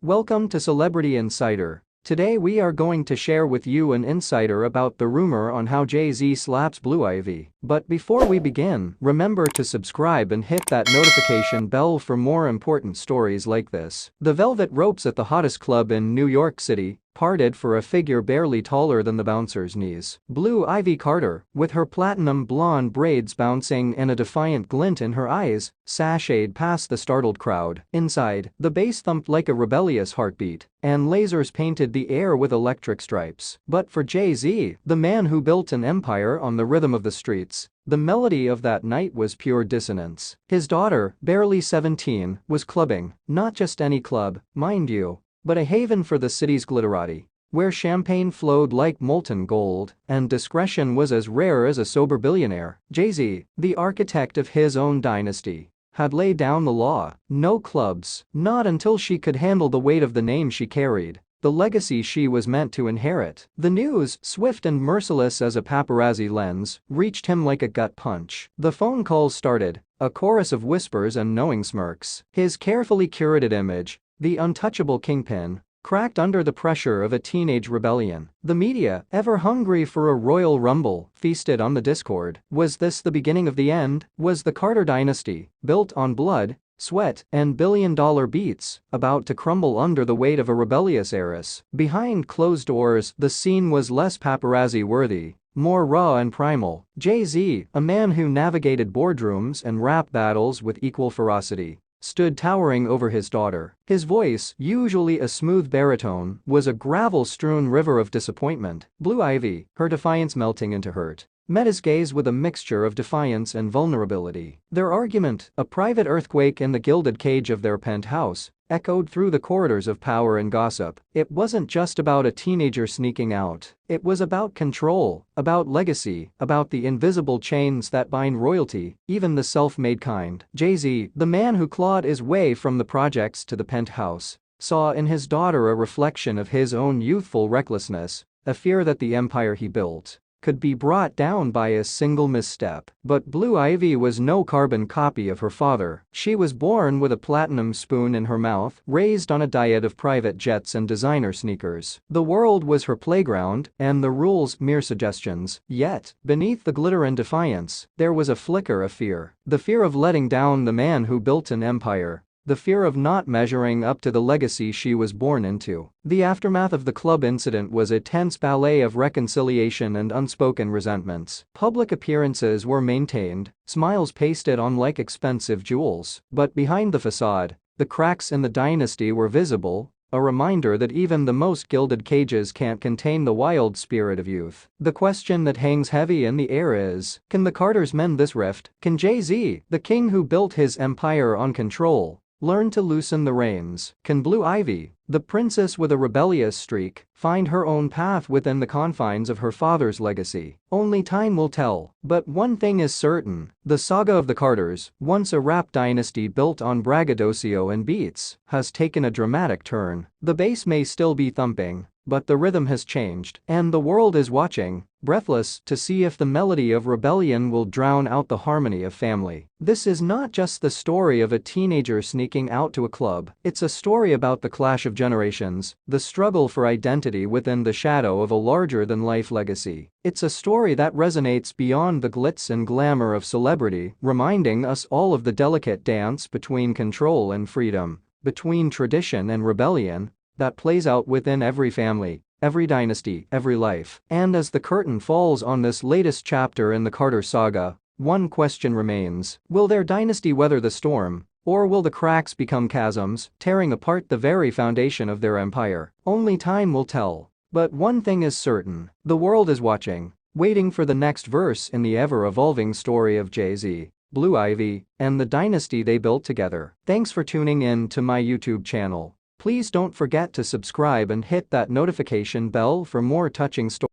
Welcome to Celebrity Insider. Today we are going to share with you an insider about the rumor on how Jay-Z slaps Blue Ivy. But before we begin, remember to subscribe and hit that notification bell for more important stories like this. The velvet ropes at the hottest club in New York City parted for a figure barely taller than the bouncer's knees. Blue Ivy Carter, with her platinum blonde braids bouncing and a defiant glint in her eyes, sashayed past the startled crowd. Inside, the bass thumped like a rebellious heartbeat, and lasers painted the air with electric stripes. But for Jay-Z, the man who built an empire on the rhythm of the streets, the melody of that night was pure dissonance. His daughter, barely 17, was clubbing, not just any club, mind you, but a haven for the city's glitterati, where champagne flowed like molten gold and discretion was as rare as a sober billionaire. Jay-Z, the architect of his own dynasty, had laid down the law: no clubs, not until she could handle the weight of the name she carried, the legacy she was meant to inherit. The news, swift and merciless as a paparazzi lens, reached him like a gut punch. The phone calls started, a chorus of whispers and knowing smirks. His carefully curated image, the untouchable kingpin, cracked under the pressure of a teenage rebellion. The media, ever hungry for a royal rumble, feasted on the discord. Was this the beginning of the end? Was the Carter dynasty, built on blood, sweat, and billion-dollar beats, about to crumble under the weight of a rebellious heiress? Behind closed doors, the scene was less paparazzi-worthy, more raw and primal. Jay-Z, a man who navigated boardrooms and rap battles with equal ferocity, stood towering over his daughter. His voice, usually a smooth baritone, was a gravel-strewn river of disappointment. Blue Ivy, her defiance melting into hurt, met his gaze with a mixture of defiance and vulnerability. Their argument, a private earthquake in the gilded cage of their penthouse, echoed through the corridors of power and gossip. It wasn't just about a teenager sneaking out. It was about control, about legacy, about the invisible chains that bind royalty, even the self-made kind. Jay-Z, the man who clawed his way from the projects to the penthouse, saw in his daughter a reflection of his own youthful recklessness, a fear that the empire he built could be brought down by a single misstep. But Blue Ivy was no carbon copy of her father. She was born with a platinum spoon in her mouth, raised on a diet of private jets and designer sneakers. The world was her playground, and the rules mere suggestions. Yet, beneath the glitter and defiance, there was a flicker of fear. The fear of letting down the man who built an empire. The fear of not measuring up to the legacy she was born into. The aftermath of the club incident was a tense ballet of reconciliation and unspoken resentments. Public appearances were maintained, smiles pasted on like expensive jewels. But behind the facade, the cracks in the dynasty were visible, a reminder that even the most gilded cages can't contain the wild spirit of youth. The question that hangs heavy in the air is, can the Carters mend this rift? Can Jay-Z, the king who built his empire on control, learn to loosen the reins? Can Blue Ivy, the princess with a rebellious streak, find her own path within the confines of her father's legacy? Only time will tell. But one thing is certain, the saga of the Carters, once a rap dynasty built on braggadocio and beats, has taken a dramatic turn. The bass may still be thumping, but the rhythm has changed, and the world is watching, breathless, to see if the melody of rebellion will drown out the harmony of family. This is not just the story of a teenager sneaking out to a club. It's a story about the clash of generations, the struggle for identity within the shadow of a larger-than-life legacy. It's a story that resonates beyond the glitz and glamour of celebrity, reminding us all of the delicate dance between control and freedom, between tradition and rebellion, that plays out within every family, every dynasty, every life. And as the curtain falls on this latest chapter in the Carter saga, one question remains: will their dynasty weather the storm, or will the cracks become chasms, tearing apart the very foundation of their empire? Only time will tell. But one thing is certain, the world is watching, waiting for the next verse in the ever-evolving story of Jay-Z, Blue Ivy, and the dynasty they built together. Thanks for tuning in to my YouTube channel. Please don't forget to subscribe and hit that notification bell for more touching stories.